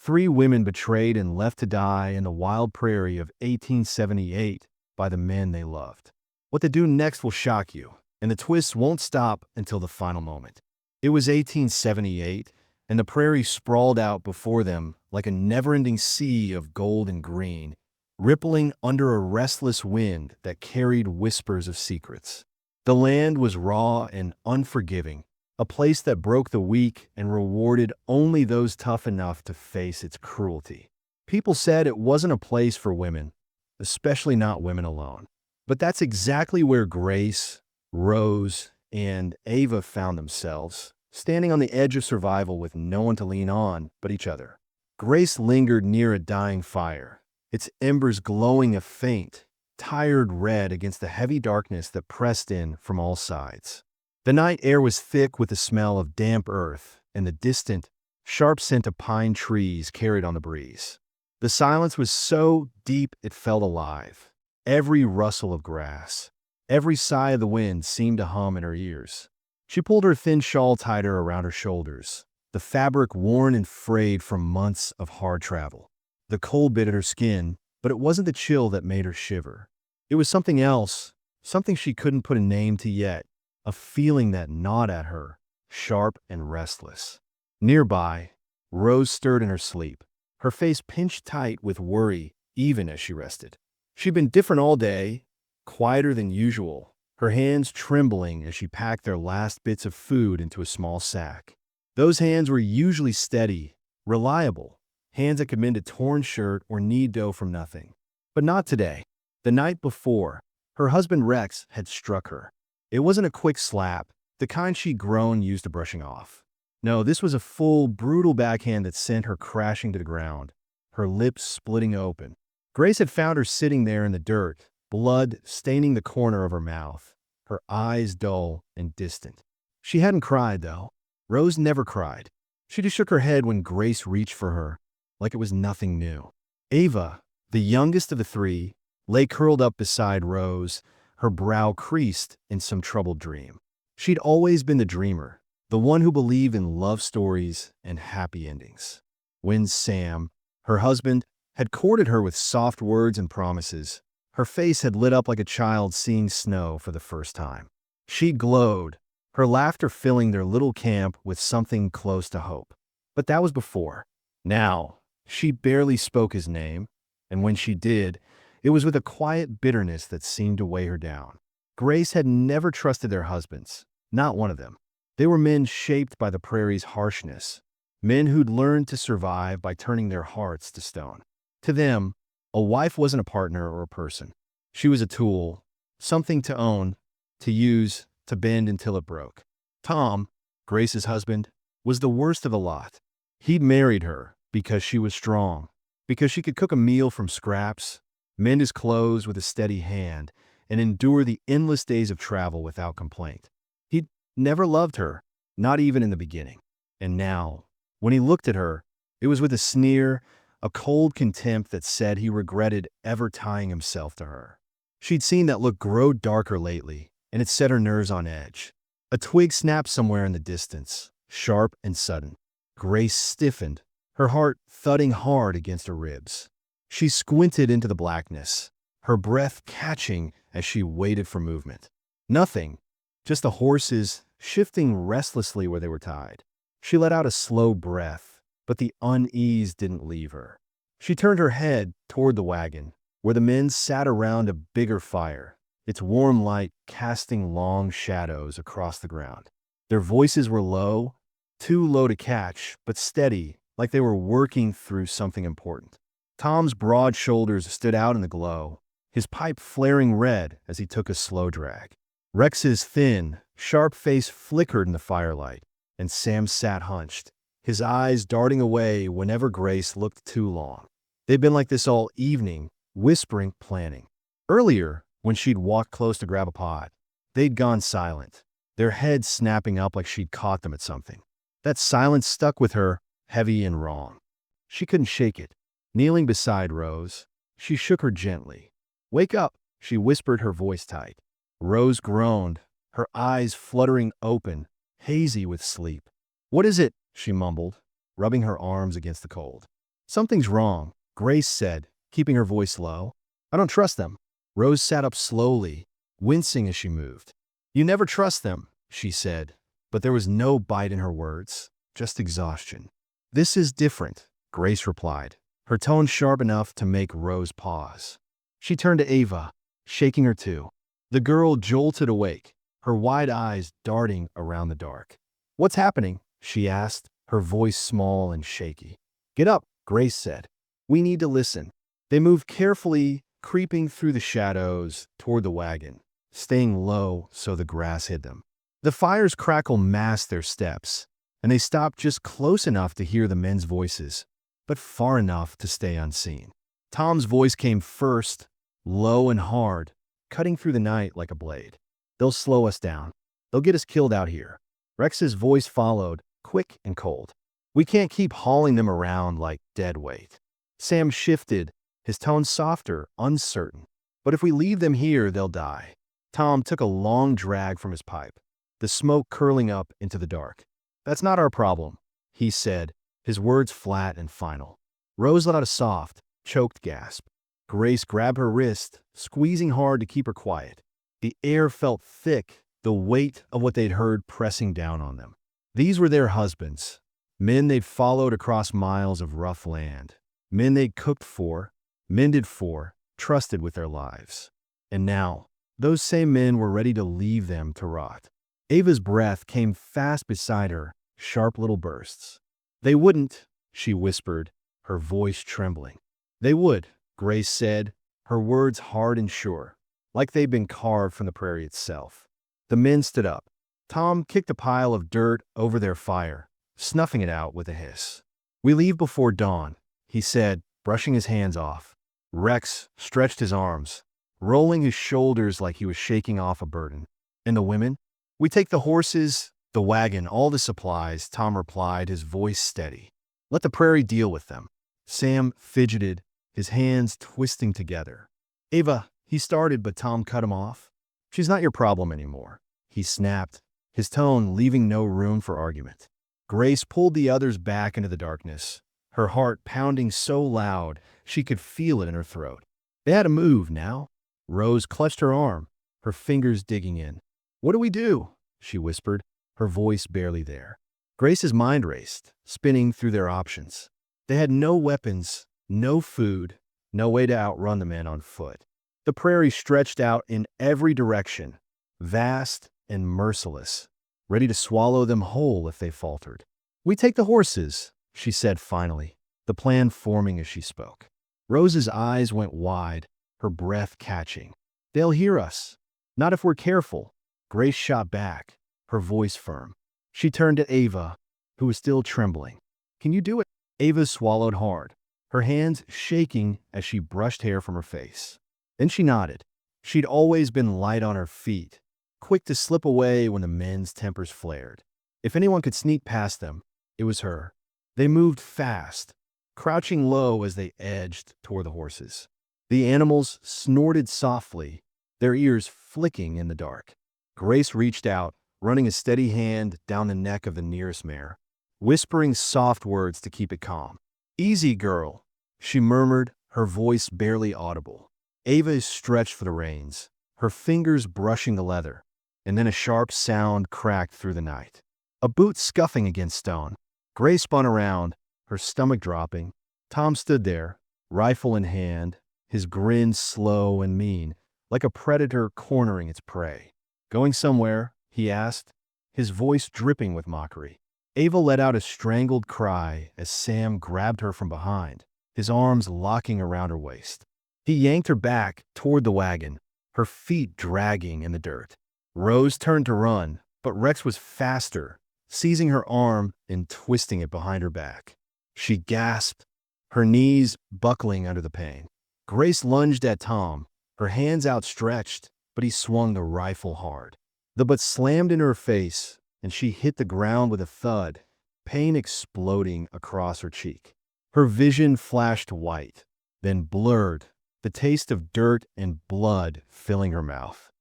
Three women betrayed and left to die in the wild prairie of 1878 by the men they loved. What they do next will shock you, and the twists won't stop until the final moment. It was 1878, and the prairie sprawled out before them like a never-ending sea of gold and green, rippling under a restless wind that carried whispers of secrets. The land was raw and unforgiving, a place that broke the weak and rewarded only those tough enough to face its cruelty. People said it wasn't a place for women, especially not women alone. But that's exactly where Grace, Rose, and Ava found themselves, standing on the edge of survival with no one to lean on but each other. Grace lingered near a dying fire, its embers glowing a faint, tired red against the heavy darkness that pressed in from all sides. The night air was thick with the smell of damp earth and the distant, sharp scent of pine trees carried on the breeze. The silence was so deep it felt alive. Every rustle of grass, every sigh of the wind seemed to hum in her ears. She pulled her thin shawl tighter around her shoulders, the fabric worn and frayed from months of hard travel. The cold bit at her skin, but it wasn't the chill that made her shiver. It was something else, something she couldn't put a name to yet, a feeling that gnawed at her, sharp and restless. Nearby, Rose stirred in her sleep, her face pinched tight with worry even as she rested. She'd been different all day, quieter than usual, her hands trembling as she packed their last bits of food into a small sack. Those hands were usually steady, reliable, hands that could mend a torn shirt or knead dough from nothing. But not today. The night before, her husband Rex had struck her. It wasn't a quick slap, the kind she'd grown used to brushing off. No, this was a full, brutal backhand that sent her crashing to the ground, her lips splitting open. Grace had found her sitting there in the dirt, blood staining the corner of her mouth, her eyes dull and distant. She hadn't cried, though. Rose never cried. She just shook her head when Grace reached for her, like it was nothing new. Ava, the youngest of the three, lay curled up beside Rose, her brow creased in some troubled dream. She'd always been the dreamer, the one who believed in love stories and happy endings. When Sam, her husband, had courted her with soft words and promises, her face had lit up like a child seeing snow for the first time. She glowed, her laughter filling their little camp with something close to hope. But that was before. Now, she barely spoke his name, and when she did, it was with a quiet bitterness that seemed to weigh her down. Grace had never trusted their husbands, not one of them. They were men shaped by the prairie's harshness, men who'd learned to survive by turning their hearts to stone. To them, a wife wasn't a partner or a person. She was a tool, something to own, to use, to bend until it broke. Tom, Grace's husband, was the worst of the lot. He'd married her because she was strong, because she could cook a meal from scraps, mend his clothes with a steady hand, and endure the endless days of travel without complaint. He'd never loved her, not even in the beginning. And now, when he looked at her, it was with a sneer, a cold contempt that said he regretted ever tying himself to her. She'd seen that look grow darker lately, and it set her nerves on edge. A twig snapped somewhere in the distance, sharp and sudden. Grace stiffened, her heart thudding hard against her ribs. She squinted into the blackness, her breath catching as she waited for movement. Nothing, just the horses shifting restlessly where they were tied. She let out a slow breath, but the unease didn't leave her. She turned her head toward the wagon, where the men sat around a bigger fire, its warm light casting long shadows across the ground. Their voices were low, too low to catch, but steady, like they were working through something important. Tom's broad shoulders stood out in the glow, his pipe flaring red as he took a slow drag. Rex's thin, sharp face flickered in the firelight, and Sam sat hunched, his eyes darting away whenever Grace looked too long. They'd been like this all evening, whispering, planning. Earlier, when she'd walked close to grab a pot, they'd gone silent, their heads snapping up like she'd caught them at something. That silence stuck with her, heavy and wrong. She couldn't shake it. Kneeling beside Rose, she shook her gently. "Wake up," she whispered, her voice tight. Rose groaned, her eyes fluttering open, hazy with sleep. "What is it?" she mumbled, rubbing her arms against the cold. Something's wrong, Grace said, keeping her voice low. I don't trust them. Rose sat up slowly, wincing as she moved. You never trust them, she said, but there was no bite in her words, just exhaustion. This is different, Grace replied, her tone sharp enough to make Rose pause. She turned to Ava, shaking her too. The girl jolted awake, her wide eyes darting around the dark. What's happening? She asked, her voice small and shaky. Get up, Grace said. We need to listen. They moved carefully, creeping through the shadows toward the wagon, staying low so the grass hid them. The fire's crackle masked their steps, and they stopped just close enough to hear the men's voices, but far enough to stay unseen. Tom's voice came first, low and hard, cutting through the night like a blade. They'll slow us down. They'll get us killed out here. Rex's voice followed, quick and cold. We can't keep hauling them around like dead weight. Sam shifted, his tone softer, uncertain. But if we leave them here, they'll die. Tom took a long drag from his pipe, the smoke curling up into the dark. That's not our problem, he said, his words flat and final. Rose let out a soft, choked gasp. Grace grabbed her wrist, squeezing hard to keep her quiet. The air felt thick, the weight of what they'd heard pressing down on them. These were their husbands, men they'd followed across miles of rough land, men they'd cooked for, mended for, trusted with their lives. And now, those same men were ready to leave them to rot. Ava's breath came fast beside her, sharp little bursts. They wouldn't, she whispered, her voice trembling. They would, Grace said, her words hard and sure, like they'd been carved from the prairie itself. The men stood up. Tom kicked a pile of dirt over their fire, snuffing it out with a hiss. We leave before dawn, he said, brushing his hands off. Rex stretched his arms, rolling his shoulders like he was shaking off a burden. And the women? We take the horses, the wagon, all the supplies, Tom replied, his voice steady. Let the prairie deal with them. Sam fidgeted, his hands twisting together. Ava, he started, but Tom cut him off. She's not your problem anymore, he snapped, his tone leaving no room for argument. Grace pulled the others back into the darkness, her heart pounding so loud she could feel it in her throat. They had to move now. Rose clutched her arm, her fingers digging in. What do we do? She whispered, her voice barely there. Grace's mind raced, spinning through their options. They had no weapons, no food, no way to outrun the men on foot. The prairie stretched out in every direction, vast and merciless, ready to swallow them whole if they faltered. We take the horses, she said finally, the plan forming as she spoke. Rose's eyes went wide, her breath catching. They'll hear us. Not if we're careful. Grace shot back, her voice firm. She turned to Ava, who was still trembling. Can you do it? Ava swallowed hard, her hands shaking as she brushed hair from her face. Then she nodded. She'd always been light on her feet, quick to slip away when the men's tempers flared. If anyone could sneak past them, it was her. They moved fast, crouching low as they edged toward the horses. The animals snorted softly, their ears flicking in the dark. Grace reached out, running a steady hand down the neck of the nearest mare, whispering soft words to keep it calm. Easy, girl, she murmured, her voice barely audible. Ava stretched for the reins, her fingers brushing the leather, and then a sharp sound cracked through the night. A boot scuffing against stone. Grace spun around, her stomach dropping. Tom stood there, rifle in hand, his grin slow and mean, like a predator cornering its prey. Going somewhere? He asked, his voice dripping with mockery. Ava let out a strangled cry as Sam grabbed her from behind, his arms locking around her waist. He yanked her back toward the wagon, her feet dragging in the dirt. Rose turned to run, but Rex was faster, seizing her arm and twisting it behind her back. She gasped, her knees buckling under the pain. Grace lunged at Tom, her hands outstretched, but he swung the rifle hard. The butt slammed in her face, and she hit the ground with a thud, pain exploding across her cheek. Her vision flashed white, then blurred, the taste of dirt and blood filling her mouth.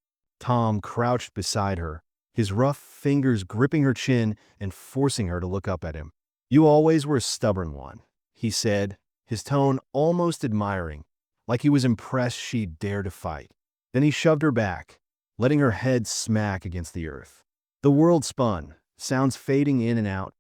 Tom crouched beside her, his rough fingers gripping her chin and forcing her to look up at him. You always were a stubborn one, he said, his tone almost admiring, like he was impressed she'd dare to fight. Then he shoved her back, letting her head smack against the earth. The world spun, sounds fading in and out.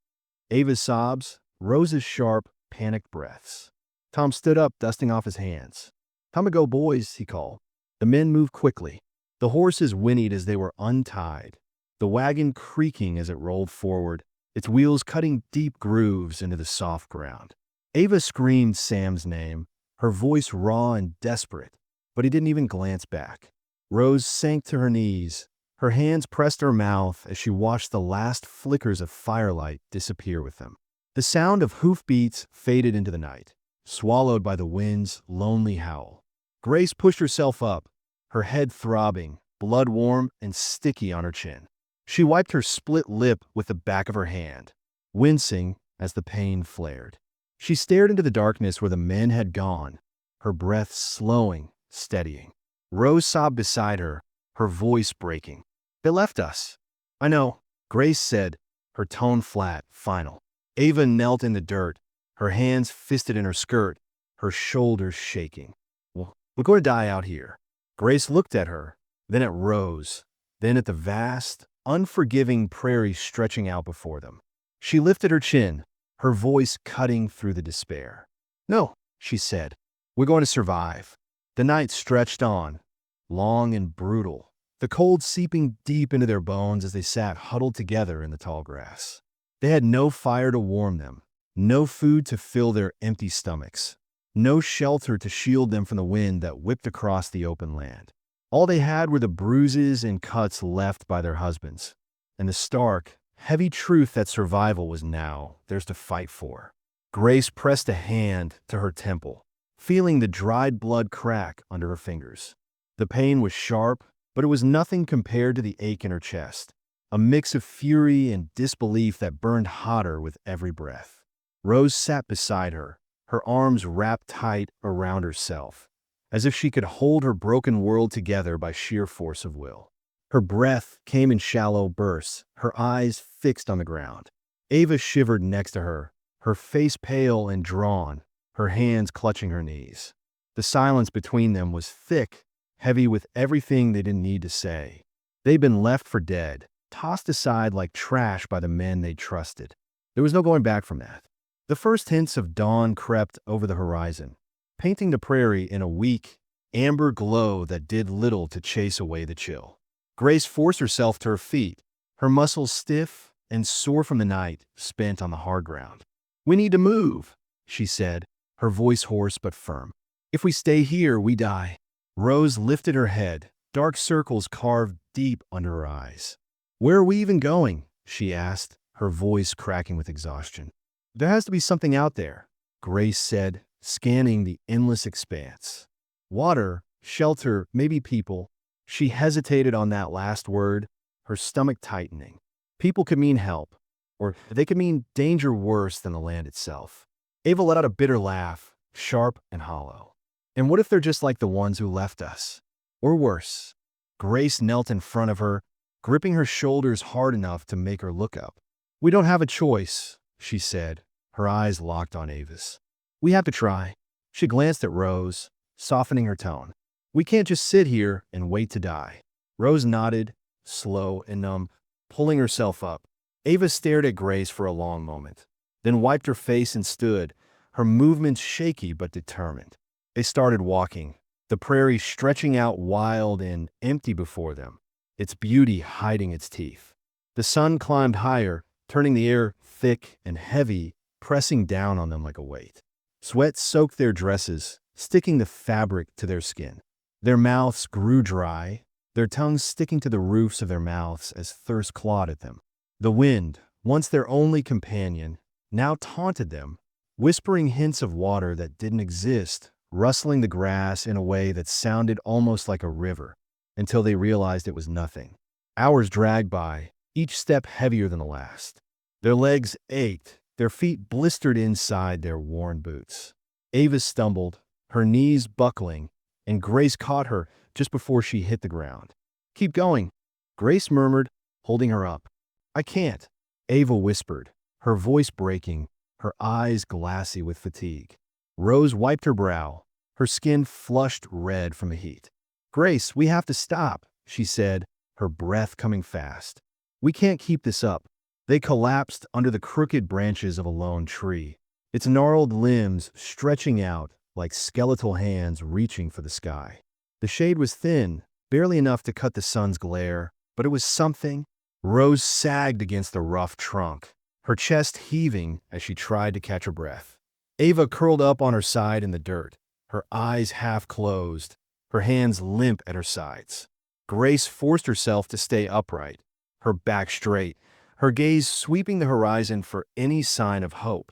Ava's sobs, Rose's sharp, panicked breaths. Tom stood up, dusting off his hands. "Time to go, boys," he called. The men moved quickly. The horses whinnied as they were untied, the wagon creaking as it rolled forward, its wheels cutting deep grooves into the soft ground. Ava screamed Sam's name, her voice raw and desperate, but he didn't even glance back. Rose sank to her knees, her hands pressed to her mouth as she watched the last flickers of firelight disappear with them. The sound of hoofbeats faded into the night, swallowed by the wind's lonely howl. Grace pushed herself up, her head throbbing, blood warm and sticky on her chin. She wiped her split lip with the back of her hand, wincing as the pain flared. She stared into the darkness where the men had gone, her breath slowing, steadying. Rose sobbed beside her, her voice breaking. "They left us." "I know," Grace said, her tone flat, final. Ava knelt in the dirt, her hands fisted in her skirt, her shoulders shaking. "Well, we're going to die out here." Grace looked at her, then at Rose, then at the vast, unforgiving prairie stretching out before them. She lifted her chin, her voice cutting through the despair. "No," she said, "we're going to survive." The night stretched on, long and brutal, the cold seeping deep into their bones as they sat huddled together in the tall grass. They had no fire to warm them, no food to fill their empty stomachs, no shelter to shield them from the wind that whipped across the open land. All they had were the bruises and cuts left by their husbands, and the stark, heavy truth that survival was now theirs to fight for. Grace pressed a hand to her temple, feeling the dried blood crack under her fingers. The pain was sharp, but it was nothing compared to the ache in her chest, a mix of fury and disbelief that burned hotter with every breath. Rose sat beside her, her arms wrapped tight around herself, as if she could hold her broken world together by sheer force of will. Her breath came in shallow bursts, her eyes fixed on the ground. Ava shivered next to her, her face pale and drawn, her hands clutching her knees. The silence between them was thick, heavy with everything they didn't need to say. They'd been left for dead, tossed aside like trash by the men they trusted. There was no going back from that. The first hints of dawn crept over the horizon, painting the prairie in a weak, amber glow that did little to chase away the chill. Grace forced herself to her feet, her muscles stiff and sore from the night spent on the hard ground. "We need to move," she said, her voice hoarse but firm. "If we stay here, we die." Rose lifted her head, dark circles carved deep under her eyes. "Where are we even going?" she asked, her voice cracking with exhaustion. "There has to be something out there," Grace said, scanning the endless expanse. "Water, shelter, maybe people." She hesitated on that last word, her stomach tightening. People could mean help, or they could mean danger worse than the land itself. Ava let out a bitter laugh, sharp and hollow. "And what if they're just like the ones who left us? Or worse?" Grace knelt in front of her, gripping her shoulders hard enough to make her look up. "We don't have a choice," she said, her eyes locked on Ava's. "We have to try." She glanced at Rose, softening her tone. "We can't just sit here and wait to die." Rose nodded, slow and numb, pulling herself up. Ava stared at Grace for a long moment, then wiped her face and stood, her movements shaky but determined. They started walking, the prairie stretching out wild and empty before them, its beauty hiding its teeth. The sun climbed higher, turning the air thick and heavy, pressing down on them like a weight. Sweat soaked their dresses, sticking the fabric to their skin. Their mouths grew dry, their tongues sticking to the roofs of their mouths as thirst clawed at them. The wind, once their only companion, now taunted them, whispering hints of water that didn't exist, rustling the grass in a way that sounded almost like a river, until they realized it was nothing. Hours dragged by, each step heavier than the last. Their legs ached, their feet blistered inside their worn boots. Ava stumbled, her knees buckling, and Grace caught her just before she hit the ground. "Keep going," Grace murmured, holding her up. "I can't," Ava whispered, her voice breaking, her eyes glassy with fatigue. Rose wiped her brow, her skin flushed red from the heat. "Grace, we have to stop," she said, her breath coming fast. "We can't keep this up." They collapsed under the crooked branches of a lone tree, its gnarled limbs stretching out like skeletal hands reaching for the sky. The shade was thin, barely enough to cut the sun's glare, but it was something. Rose sagged against the rough trunk, her chest heaving as she tried to catch her breath. Ava curled up on her side in the dirt, her eyes half closed, her hands limp at her sides. Grace forced herself to stay upright, her back straight, her gaze sweeping the horizon for any sign of hope,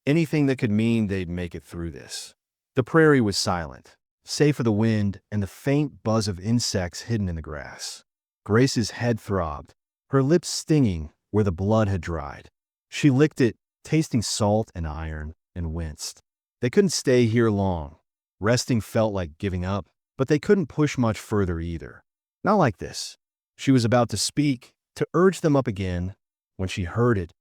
anything that could mean they'd make it through this. The prairie was silent, save for the wind and the faint buzz of insects hidden in the grass. Grace's head throbbed, her lips stinging where the blood had dried. She licked it, tasting salt and iron, and winced. They couldn't stay here long. Resting felt like giving up, but they couldn't push much further either. Not like this. She was about to speak, to urge them up again, when she heard it,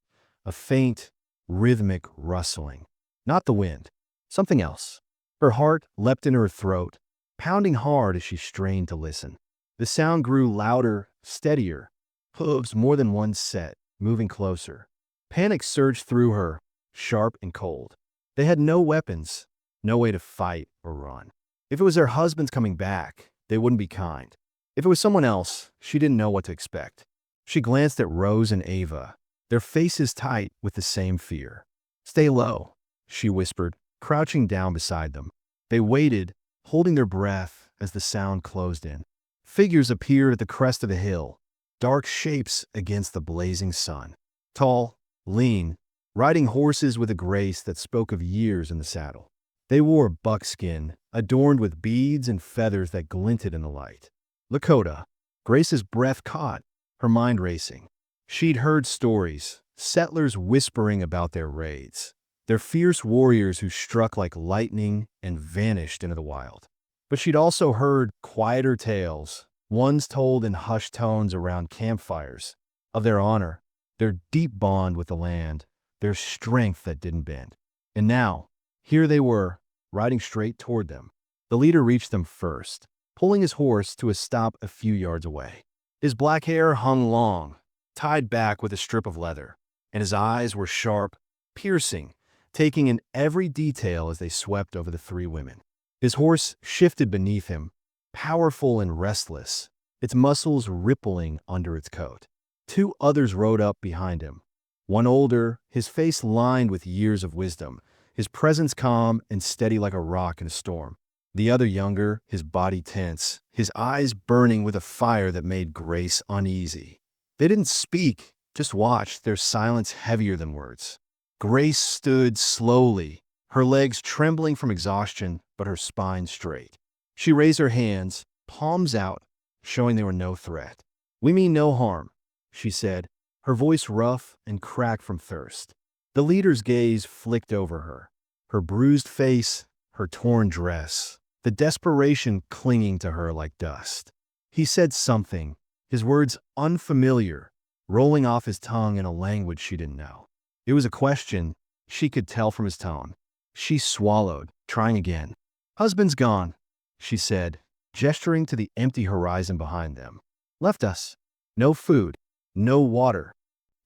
a faint, rhythmic rustling. Not the wind, something else. Her heart leapt in her throat, pounding hard as she strained to listen. The sound grew louder, steadier, hooves more than one set, moving closer. Panic surged through her, sharp and cold. They had no weapons, no way to fight or run. If it was their husbands coming back, they wouldn't be kind. If it was someone else, she didn't know what to expect. She glanced at Rose and Ava, their faces tight with the same fear. "Stay low," she whispered, crouching down beside them. They waited, holding their breath as the sound closed in. Figures appeared at the crest of the hill, dark shapes against the blazing sun. Tall, lean, riding horses with a grace that spoke of years in the saddle. They wore buckskin, adorned with beads and feathers that glinted in the light. Lakota. Grace's breath caught, her mind racing. She'd heard stories, settlers whispering about their raids, their fierce warriors who struck like lightning and vanished into the wild. But she'd also heard quieter tales, ones told in hushed tones around campfires, of their honor, their deep bond with the land, their strength that didn't bend. And now, here they were, riding straight toward them. The leader reached them first, pulling his horse to a stop a few yards away. His black hair hung long, tied back with a strip of leather, and his eyes were sharp, piercing, taking in every detail as they swept over the three women. His horse shifted beneath him, powerful and restless, its muscles rippling under its coat. Two others rode up behind him. One older, his face lined with years of wisdom, his presence calm and steady like a rock in a storm. The other younger, his body tense, his eyes burning with a fire that made Grace uneasy. They didn't speak, just watched, their silence heavier than words. Grace stood slowly, her legs trembling from exhaustion, but her spine straight. She raised her hands, palms out, showing they were no threat. "We mean no harm," she said, her voice rough and cracked from thirst. The leader's gaze flicked over her, her bruised face, her torn dress, the desperation clinging to her like dust. He said something, his words unfamiliar, rolling off his tongue in a language she didn't know. It was a question, she could tell from his tone. She swallowed, trying again. "Husband's gone," she said, gesturing to the empty horizon behind them. "Left us. No food, no water."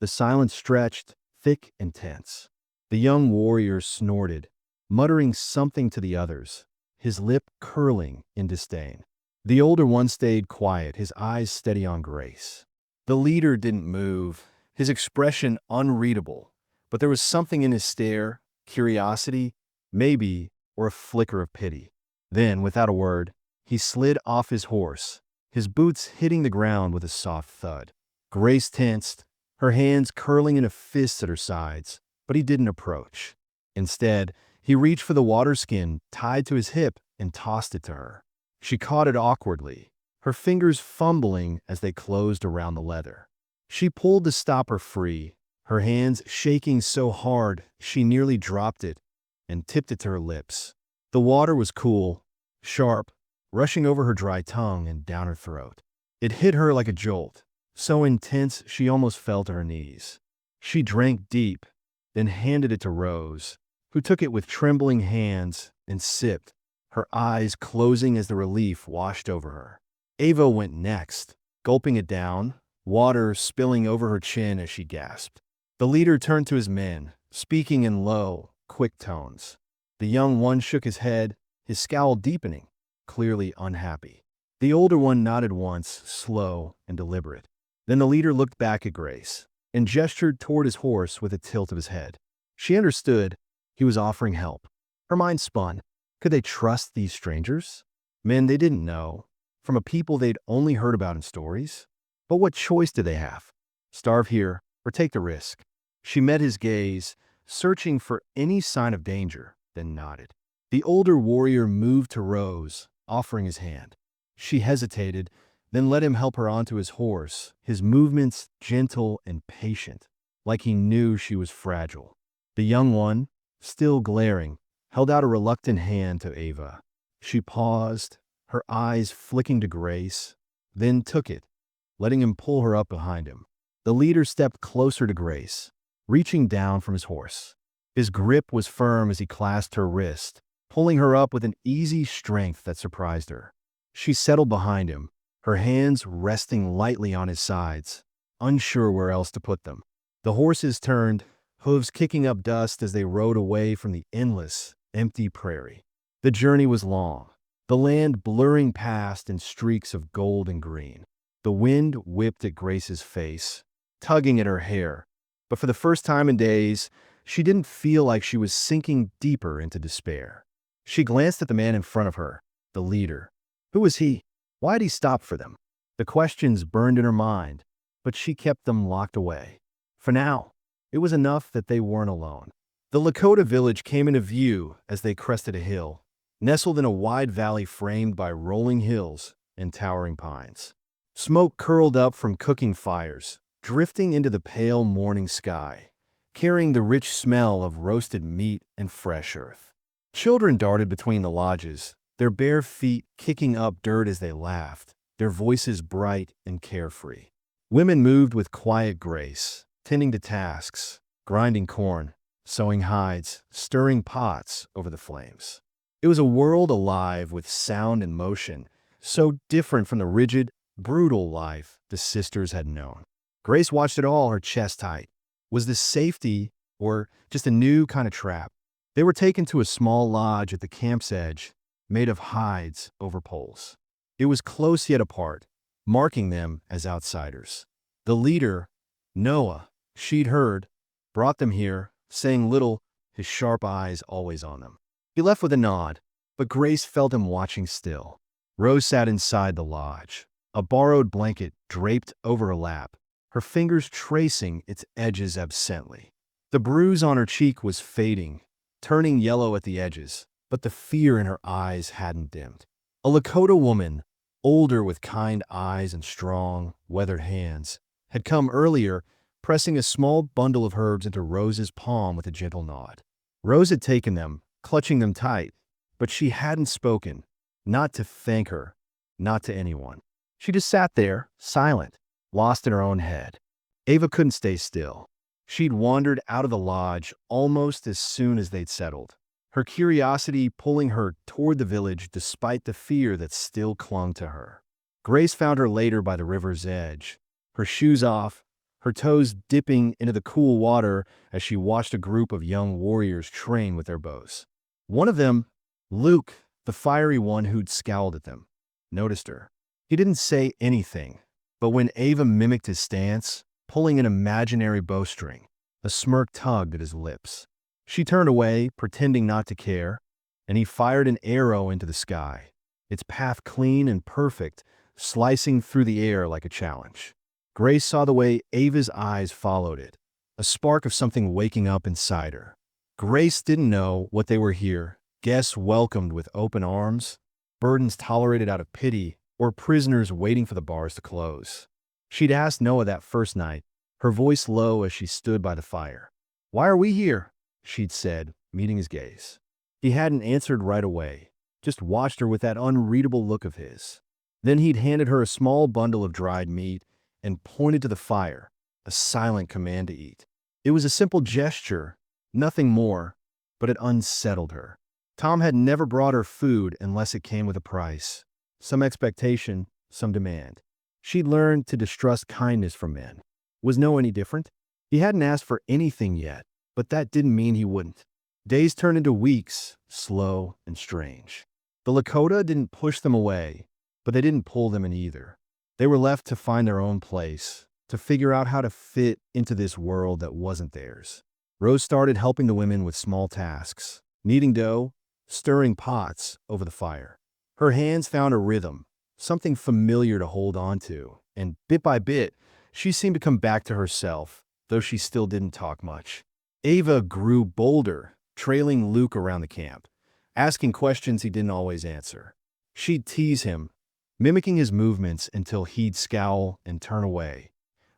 The silence stretched, thick and tense. The young warrior snorted, muttering something to the others, his lip curling in disdain. The older one stayed quiet, his eyes steady on Grace. The leader didn't move, his expression unreadable, but there was something in his stare, curiosity, maybe, or a flicker of pity. Then, without a word, he slid off his horse, his boots hitting the ground with a soft thud. Grace tensed, her hands curling into fists at her sides, but he didn't approach. Instead, he reached for the water skin tied to his hip and tossed it to her. She caught it awkwardly, her fingers fumbling as they closed around the leather. She pulled to stop her free, her hands shaking so hard she nearly dropped it and tipped it to her lips. The water was cool, sharp, rushing over her dry tongue and down her throat. It hit her like a jolt, so intense she almost fell to her knees. She drank deep, then handed it to Rose, who took it with trembling hands and sipped, her eyes closing as the relief washed over her. Ava went next, gulping it down, water spilling over her chin as she gasped. The leader turned to his men, speaking in low, quick tones. The young one shook his head, his scowl deepening, clearly unhappy. The older one nodded once, slow and deliberate. Then the leader looked back at Grace and gestured toward his horse with a tilt of his head. She understood he was offering help. Her mind spun. Could they trust these strangers? Men they didn't know, from a people they'd only heard about in stories? But what choice did they have? Starve here or take the risk? She met his gaze, searching for any sign of danger, then nodded. The older warrior moved to Rose, offering his hand. She hesitated, then let him help her onto his horse, his movements gentle and patient, like he knew she was fragile. The young one, still glaring, held out a reluctant hand to Ava. She paused, her eyes flicking to Grace, then took it, letting him pull her up behind him. The leader stepped closer to Grace, reaching down from his horse. His grip was firm as he clasped her wrist, pulling her up with an easy strength that surprised her. She settled behind him, her hands resting lightly on his sides, unsure where else to put them. The horses turned, hooves kicking up dust as they rode away from the endless, empty prairie. The journey was long, the land blurring past in streaks of gold and green. The wind whipped at Grace's face, tugging at her hair, but for the first time in days, she didn't feel like she was sinking deeper into despair. She glanced at the man in front of her, the leader. Who was he? Why had he stopped for them? The questions burned in her mind, but she kept them locked away. For now, it was enough that they weren't alone. The Lakota village came into view as they crested a hill, nestled in a wide valley framed by rolling hills and towering pines. Smoke curled up from cooking fires, drifting into the pale morning sky, carrying the rich smell of roasted meat and fresh earth. Children darted between the lodges, their bare feet kicking up dirt as they laughed, their voices bright and carefree. Women moved with quiet grace, tending to tasks, grinding corn, sewing hides, stirring pots over the flames. It was a world alive with sound and motion, so different from the rigid, brutal life the sisters had known. Grace watched it all, her chest tight. Was this safety or just a new kind of trap? They were taken to a small lodge at the camp's edge, made of hides over poles. It was close yet apart, marking them as outsiders. The leader, Noah, she'd heard, brought them here, saying little, his sharp eyes always on them. He left with a nod, but Grace felt him watching still. Rose sat inside the lodge, a borrowed blanket draped over her lap, her fingers tracing its edges absently. The bruise on her cheek was fading, turning yellow at the edges, but the fear in her eyes hadn't dimmed. A Lakota woman, older with kind eyes and strong, weathered hands, had come earlier, pressing a small bundle of herbs into Rose's palm with a gentle nod. Rose had taken them, clutching them tight, but she hadn't spoken, not to thank her, not to anyone. She just sat there, silent, lost in her own head. Ava couldn't stay still. She'd wandered out of the lodge almost as soon as they'd settled, her curiosity pulling her toward the village despite the fear that still clung to her. Grace found her later by the river's edge, her shoes off, her toes dipping into the cool water as she watched a group of young warriors train with their bows. One of them, Luke, the fiery one who'd scowled at them, noticed her. He didn't say anything, but when Ava mimicked his stance, pulling an imaginary bowstring, a smirk tugged at his lips. She turned away, pretending not to care, and he fired an arrow into the sky, its path clean and perfect, slicing through the air like a challenge. Grace saw the way Ava's eyes followed it, a spark of something waking up inside her. Grace didn't know what they were here, guests welcomed with open arms, burdens tolerated out of pity, or prisoners waiting for the bars to close. She'd asked Noah that first night, her voice low as she stood by the fire. "Why are we here?" she'd said, meeting his gaze. He hadn't answered right away, just watched her with that unreadable look of his. Then he'd handed her a small bundle of dried meat and pointed to the fire, a silent command to eat. It was a simple gesture, nothing more, but it unsettled her. Tom had never brought her food unless it came with a price. Some expectation, some demand. She'd learned to distrust kindness from men. Was Noah any different? He hadn't asked for anything yet, but that didn't mean he wouldn't. Days turned into weeks, slow and strange. The Lakota didn't push them away, but they didn't pull them in either. They were left to find their own place, to figure out how to fit into this world that wasn't theirs. Rose started helping the women with small tasks, kneading dough, stirring pots over the fire. Her hands found a rhythm, something familiar to hold on to, and bit by bit, she seemed to come back to herself, though she still didn't talk much. Ava grew bolder, trailing Luke around the camp, asking questions he didn't always answer. She'd tease him, mimicking his movements until he'd scowl and turn away.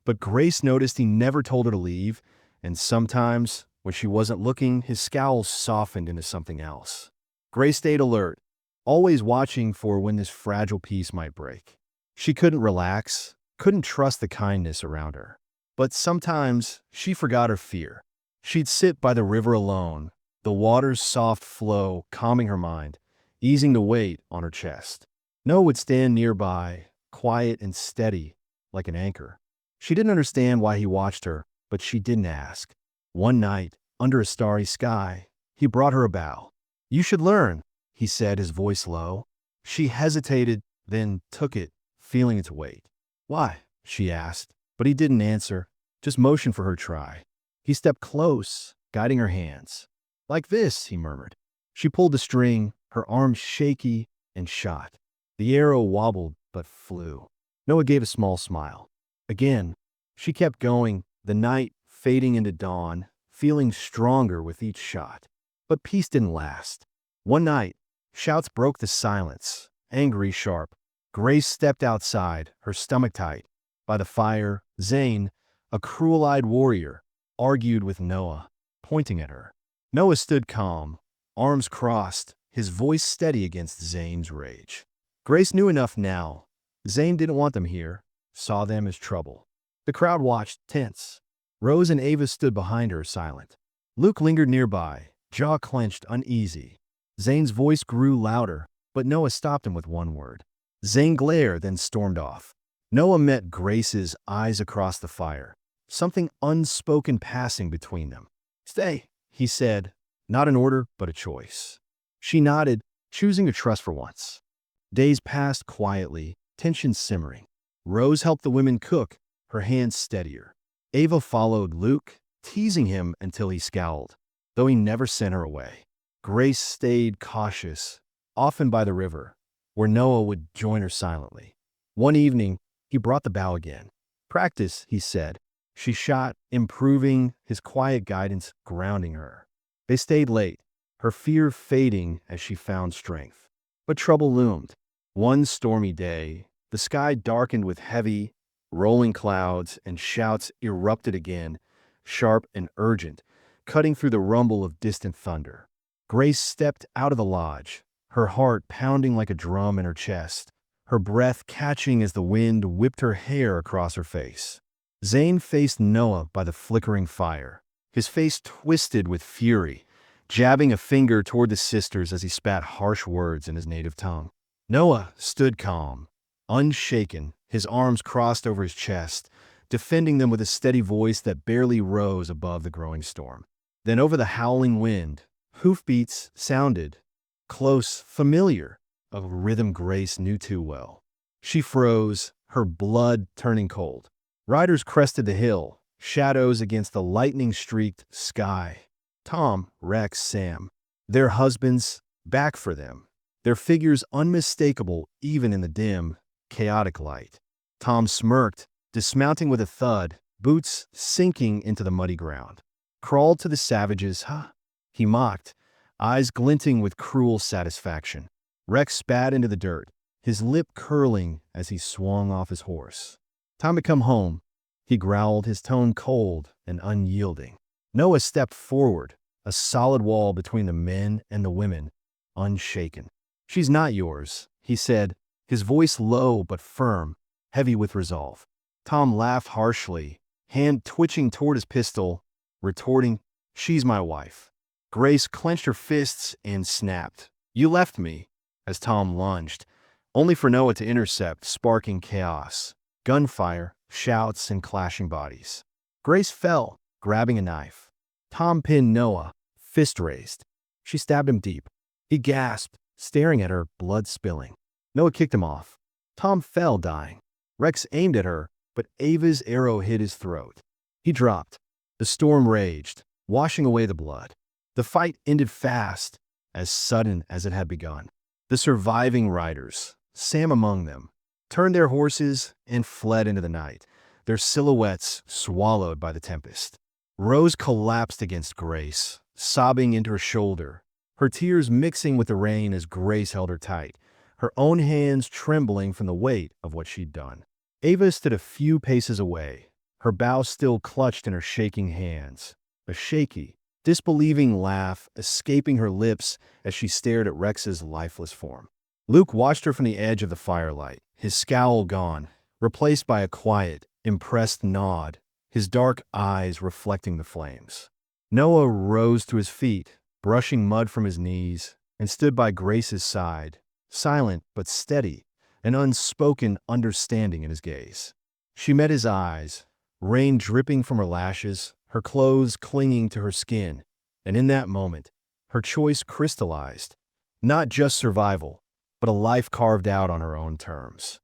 But Grace noticed he never told her to leave, and sometimes, when she wasn't looking, his scowl softened into something else. Grace stayed alert, always watching for when this fragile peace might break. She couldn't relax, couldn't trust the kindness around her. But sometimes she forgot her fear. She'd sit by the river alone, the water's soft flow calming her mind, easing the weight on her chest. Noah would stand nearby, quiet and steady, like an anchor. She didn't understand why he watched her, but she didn't ask. One night, under a starry sky, he brought her a bough. "You should learn," he said, his voice low. She hesitated, then took it, feeling its weight. "Why?" she asked, but he didn't answer, just motioned for her to try. He stepped close, guiding her hands. "Like this," he murmured. She pulled the string, her arms shaky, and shot. The arrow wobbled but flew. Noah gave a small smile. Again, she kept going, the night fading into dawn, feeling stronger with each shot. But peace didn't last. One night, shouts broke the silence, angry, sharp. Grace stepped outside, her stomach tight. By the fire, Zane, a cruel-eyed warrior, argued with Noah, pointing at her. Noah stood calm, arms crossed, his voice steady against Zane's rage. Grace knew enough now. Zane didn't want them here, saw them as trouble. The crowd watched, tense. Rose and Ava stood behind her, silent. Luke lingered nearby, jaw clenched, uneasy. Zane's voice grew louder, but Noah stopped him with one word. Zane glared, then stormed off. Noah met Grace's eyes across the fire, something unspoken passing between them. "Stay," he said, not an order, but a choice. She nodded, choosing to trust for once. Days passed quietly, tension simmering. Rose helped the women cook, her hands steadier. Ava followed Luke, teasing him until he scowled, though he never sent her away. Grace stayed cautious, often by the river, where Noah would join her silently. One evening, he brought the bow again. "Practice," he said. She shot, improving, his quiet guidance grounding her. They stayed late, her fear fading as she found strength. But trouble loomed. One stormy day, the sky darkened with heavy, rolling clouds, and shouts erupted again, sharp and urgent, cutting through the rumble of distant thunder. Grace stepped out of the lodge, her heart pounding like a drum in her chest, her breath catching as the wind whipped her hair across her face. Zane faced Noah by the flickering fire, his face twisted with fury, jabbing a finger toward the sisters as he spat harsh words in his native tongue. Noah stood calm, unshaken, his arms crossed over his chest, defending them with a steady voice that barely rose above the growing storm. Then over the howling wind, hoofbeats sounded, close, familiar, a rhythm Grace knew too well. She froze, her blood turning cold. Riders crested the hill, shadows against the lightning-streaked sky. Tom, Rex, Sam, their husbands, back for them, their figures unmistakable even in the dim, chaotic light. Tom smirked, dismounting with a thud, boots sinking into the muddy ground. "Crawled to the savages, huh?" he mocked, eyes glinting with cruel satisfaction. Rex spat into the dirt, his lip curling as he swung off his horse. "Time to come home," he growled, his tone cold and unyielding. Noah stepped forward, a solid wall between the men and the women, unshaken. "She's not yours," he said, his voice low but firm, heavy with resolve. Tom laughed harshly, hand twitching toward his pistol, retorting, "She's my wife." Grace clenched her fists and snapped. "You left me," as Tom lunged, only for Noah to intercept, sparking chaos. Gunfire, shouts, and clashing bodies. Grace fell, grabbing a knife. Tom pinned Noah, fist raised. She stabbed him deep. He gasped, staring at her, blood spilling. Noah kicked him off. Tom fell, dying. Rex aimed at her, but Ava's arrow hit his throat. He dropped. The storm raged, washing away the blood. The fight ended fast, as sudden as it had begun. The surviving riders, Sam among them, turned their horses and fled into the night, their silhouettes swallowed by the tempest. Rose collapsed against Grace, sobbing into her shoulder, her tears mixing with the rain as Grace held her tight, her own hands trembling from the weight of what she'd done. Ava stood a few paces away, her bow still clutched in her shaking hands, a shaky, disbelieving laugh escaping her lips as she stared at Rex's lifeless form. Luke watched her from the edge of the firelight, his scowl gone, replaced by a quiet, impressed nod, his dark eyes reflecting the flames. Noah rose to his feet, brushing mud from his knees, and stood by Grace's side, silent but steady, an unspoken understanding in his gaze. She met his eyes, rain dripping from her lashes, her clothes clinging to her skin, and in that moment, her choice crystallized. Not just survival, but a life carved out on her own terms.